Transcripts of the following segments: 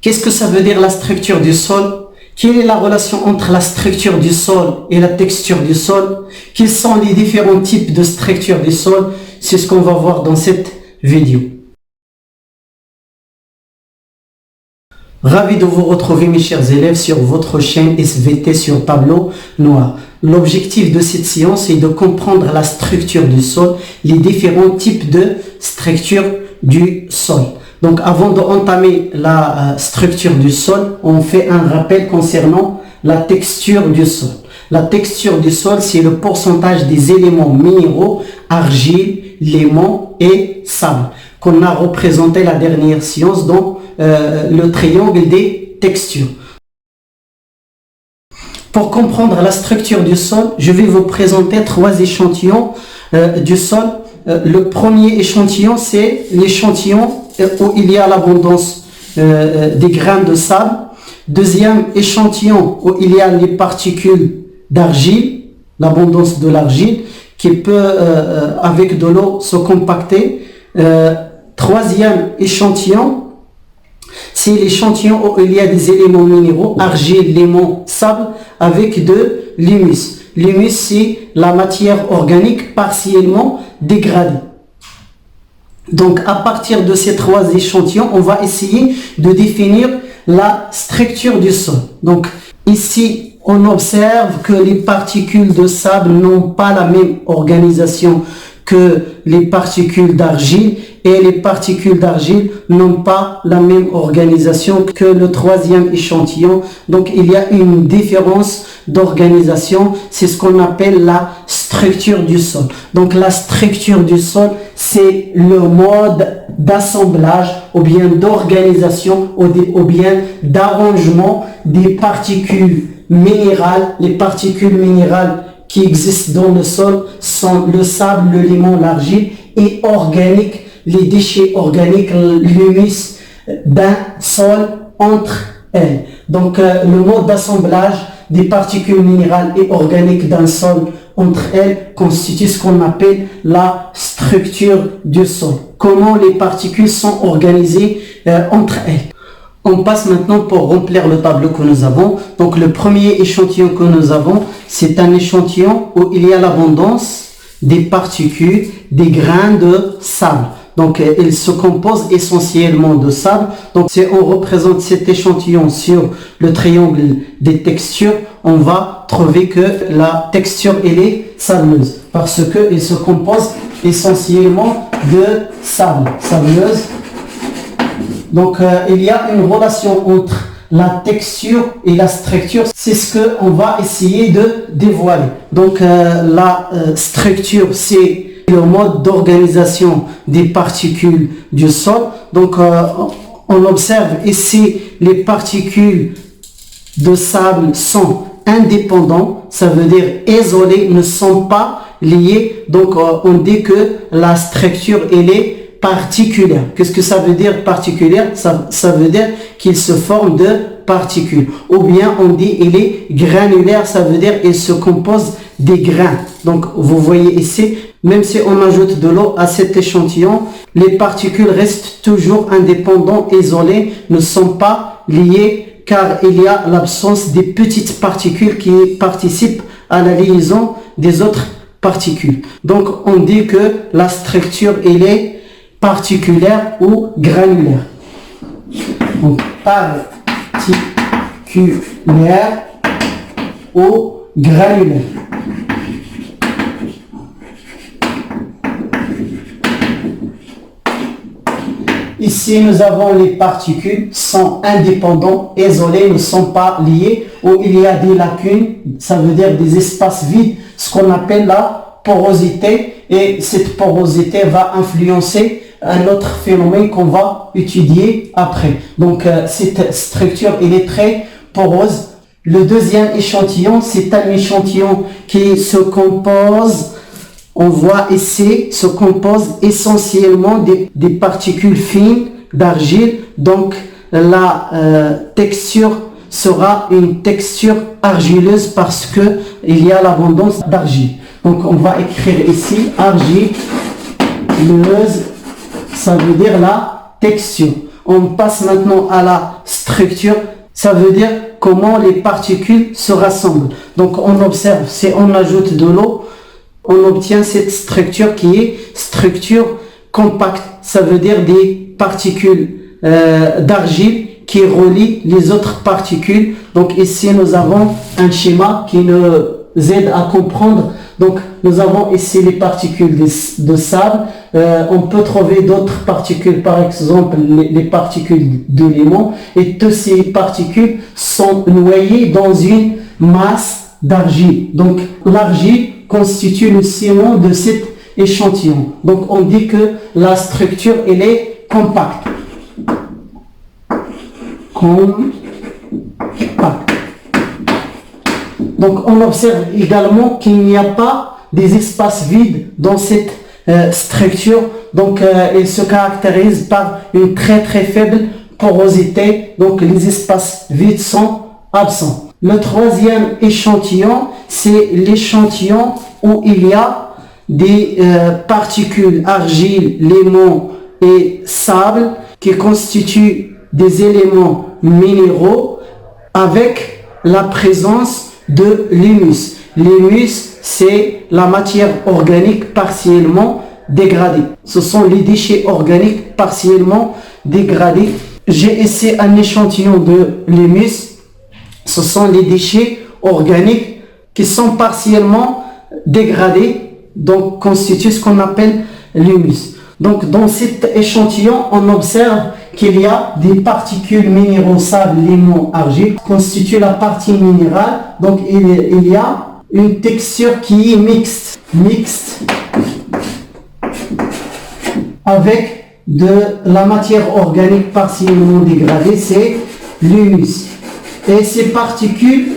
Qu'est-ce que ça veut dire la structure du sol? Quelle est la relation entre la structure du sol et la texture du sol? Quels sont les différents types de structure du sol? C'est ce qu'on va voir dans cette vidéo. Ravi de vous retrouver mes chers élèves sur votre chaîne SVT sur tableau noir. L'objectif de cette séance est de comprendre la structure du sol, les différents types de structure du sol. Donc avant d'entamer la structure du sol, on fait un rappel concernant la texture du sol. La texture du sol, c'est le pourcentage des éléments minéraux, argile, limon et sable, qu'on a représenté la dernière séance dans le triangle des textures. Pour comprendre la structure du sol, je vais vous présenter 3 échantillons du sol. Le premier échantillon, c'est l'échantillon où il y a l'abondance des grains de sable. Deuxième échantillon où il y a les particules d'argile, l'abondance de l'argile qui peut avec de l'eau se compacter. Troisième échantillon, c'est l'échantillon où il y a des éléments minéraux, argile, limon, sable, avec de l'humus. L'humus, c'est la matière organique partiellement dégradée. Donc, à partir de ces 3 échantillons, on va essayer de définir la structure du sol. Donc, ici, on observe que les particules de sable n'ont pas la même organisation que les particules d'argile, et les particules d'argile n'ont pas la même organisation que le 3e échantillon. Donc il y a une différence d'organisation, c'est ce qu'on appelle la structure du sol. Donc la structure du sol, c'est le mode d'assemblage ou bien d'organisation ou bien d'arrangement des particules minérales. Les particules minérales qui existent dans le sol sont le sable, le limon, l'argile, et organiques, les déchets organiques, l'humus d'un sol entre elles. Donc le mode d'assemblage des particules minérales et organiques d'un sol entre elles constitue ce qu'on appelle la structure du sol. Comment les particules sont organisées entre elles. On passe maintenant pour remplir le tableau que nous avons. Donc le premier échantillon que nous avons, c'est un échantillon où il y a l'abondance des particules, des grains de sable. Donc il se compose essentiellement de sable. Donc si on représente cet échantillon sur le triangle des textures, on va trouver que la texture elle est sableuse parce qu'il se compose essentiellement de sable, sableuse. Donc il y a une relation entre la texture et la structure, c'est ce qu'on va essayer de dévoiler. Donc la structure, c'est le mode d'organisation des particules du sol. Donc on observe ici les particules de sable sont indépendants, ça veut dire isolées, ne sont pas liées. Donc on dit que la structure elle est particulière. Qu'est-ce que ça veut dire particulière? Ça veut dire qu'il se forme de particules. Ou bien on dit il est granulaire, ça veut dire il se compose des grains. Donc vous voyez ici, même si on ajoute de l'eau à cet échantillon, les particules restent toujours indépendantes, isolées, ne sont pas liées car il y a l'absence des petites particules qui participent à la liaison des autres particules. Donc on dit que la structure elle est particulière ou granulaire. Donc, particulière ou granulaire. Ici, nous avons les particules sont indépendantes, isolées, ne sont pas liées, où il y a des lacunes, ça veut dire des espaces vides, ce qu'on appelle la porosité, et cette porosité va influencer un autre phénomène qu'on va étudier après. Donc cette structure elle est très porose. Le deuxième échantillon, c'est un échantillon qui se compose, on voit ici, se compose essentiellement des particules fines d'argile. Donc la texture sera une texture argileuse parce que il y a l'abondance d'argile. Donc on va écrire ici argileuse, ça veut dire la texture. On passe maintenant à la structure structure, ça veut dire comment les particules se rassemblent. Donc on observe, si on ajoute de l'eau, on obtient cette structure qui est structure compacte. Ça veut dire des particules d'argile qui relient les autres particules. Donc ici nous avons un schéma qui nous aide à comprendre. Donc nous avons ici les particules de sable. On peut trouver d'autres particules, par exemple les particules d'éléments, et toutes ces particules sont noyées dans une masse d'argile. Donc l'argile constitue le ciment de cet échantillon. Donc on dit que la structure elle est compacte. Donc on observe également qu'il n'y a pas des espaces vides dans cette structure. Donc elle se caractérise par une très faible porosité. Donc les espaces vides sont absents. Le troisième échantillon, c'est l'échantillon où il y a des particules argile, limon et sable qui constituent des éléments minéraux avec la présence de l'humus. L'humus, c'est la matière organique partiellement dégradée. Ce sont les déchets organiques partiellement dégradés. J'ai ici un échantillon de l'humus. Ce sont les déchets organiques qui sont partiellement dégradés, donc constituent ce qu'on appelle l'humus. Donc dans cet échantillon, on observe qu'il y a des particules minéraux, sable, limon, argile, constituent la partie minérale. Donc il y a une texture qui est mixte avec de la matière organique partiellement dégradée, c'est l'humus. Et ces particules,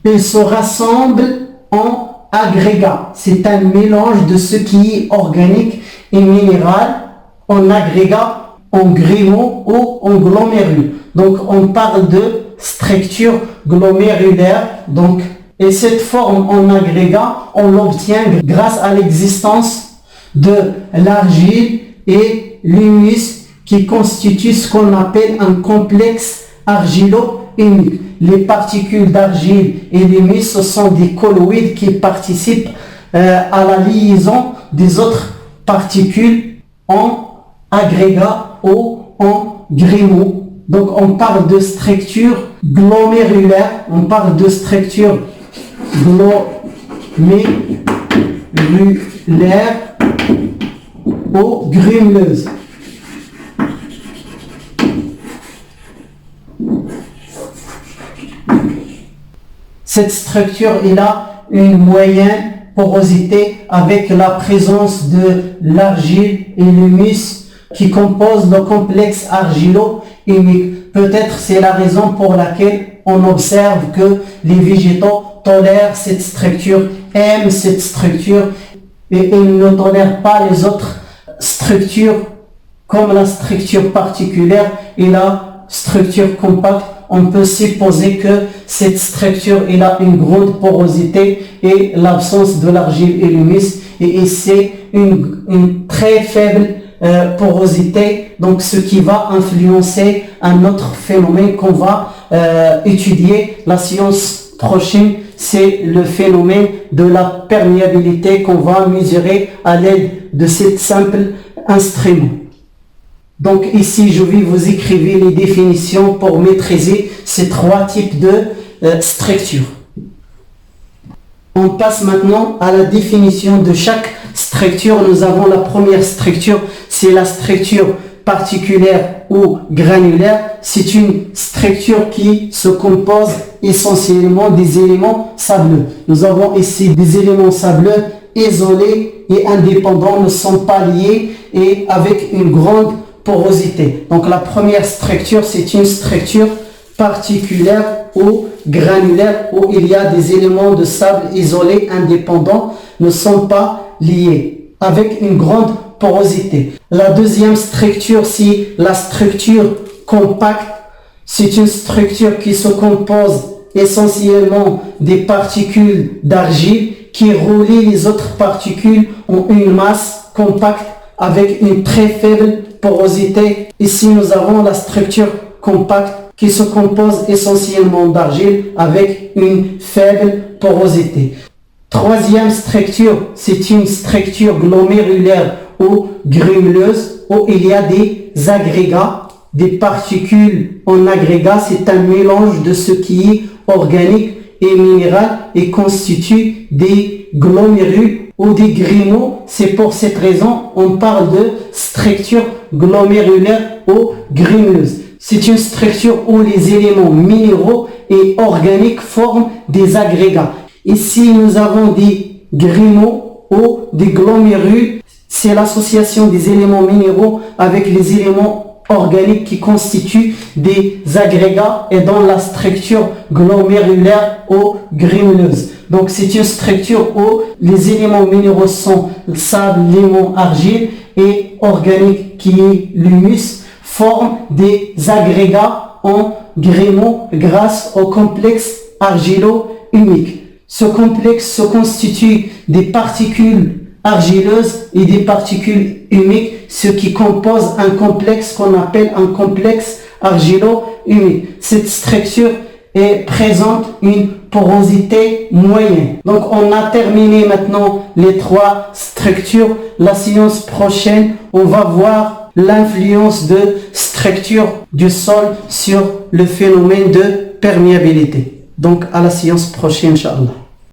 elles se rassemblent en agrégats. C'est un mélange de ce qui est organique et minéral en agrégat, en grumeaux ou en glomérule. Donc on parle de structure glomérulaire. Donc, et cette forme en agrégat, on l'obtient grâce à l'existence de l'argile et l'humus qui constituent ce qu'on appelle un complexe argilo-humique. Les particules d'argile et l'humus, ce sont des colloïdes qui participent à la liaison des autres particules en agrégat ou en grumeaux. Donc on parle de structure glomérulaire, on parle de structure glomérulaire ou grumeleuse. Cette structure elle a une moyenne porosité avec la présence de l'argile et l'humus qui composent le complexe argilo-humique. Peut-être c'est la raison pour laquelle on observe que les végétaux tolèrent cette structure, aiment cette structure et ils ne tolèrent pas les autres structures comme la structure particulière et la structure compacte. On peut supposer que cette structure elle a une grande porosité et l'absence de l'argile et l'humus et c'est une très faible porosité, donc ce qui va influencer un autre phénomène qu'on va étudier la séance prochaine, c'est le phénomène de la perméabilité qu'on va mesurer à l'aide de cet simple instrument. Donc ici, je vais vous écrire les définitions pour maîtriser ces trois types de structures. On passe maintenant à la définition de chaque structure. Nous avons la première structure, c'est la structure particulaire ou granulaire. C'est une structure qui se compose essentiellement des éléments sableux. Nous avons ici des éléments sableux isolés et indépendants, ne sont pas liés et avec une grande porosité. Donc la première structure, c'est une structure particulaire ou granulaire où il y a des éléments de sable isolés, indépendants, ne sont pas liés, avec une grande porosité. La deuxième structure, c'est la structure compacte. C'est une structure qui se compose essentiellement des particules d'argile qui relient les autres particules en une masse compacte avec une très faible porosité. Ici, nous avons la structure compacte qui se compose essentiellement d'argile avec une faible porosité. Troisième structure, c'est une structure glomérulaire ou granulaire où il y a des agrégats, des particules en agrégat. C'est un mélange de ce qui est organique et minéral et constitue des glomérules ou des granaux. C'est pour cette raison on parle de structure glomérulaire ou granuleuse. C'est une structure où les éléments minéraux et organiques forment des agrégats. Ici, nous avons des granaux ou des glomérules. C'est l'association des éléments minéraux avec les éléments organiques qui constituent des agrégats et dans la structure glomérulaire ou granuleuse. Donc, c'est une structure où les éléments minéraux sont le sable, limon, argile et organique qui est l'humus forment des agrégats en granaux grâce au complexe argilo-humique. Ce complexe se constitue des particules argileuses et des particules humiques, ce qui compose un complexe qu'on appelle un complexe argilo-humique. Cette structure présente une porosité moyenne. Donc on a terminé maintenant les trois structures. La séance prochaine, on va voir l'influence de structure du sol sur le phénomène de perméabilité. Donc à la séance prochaine, Inch'Allah.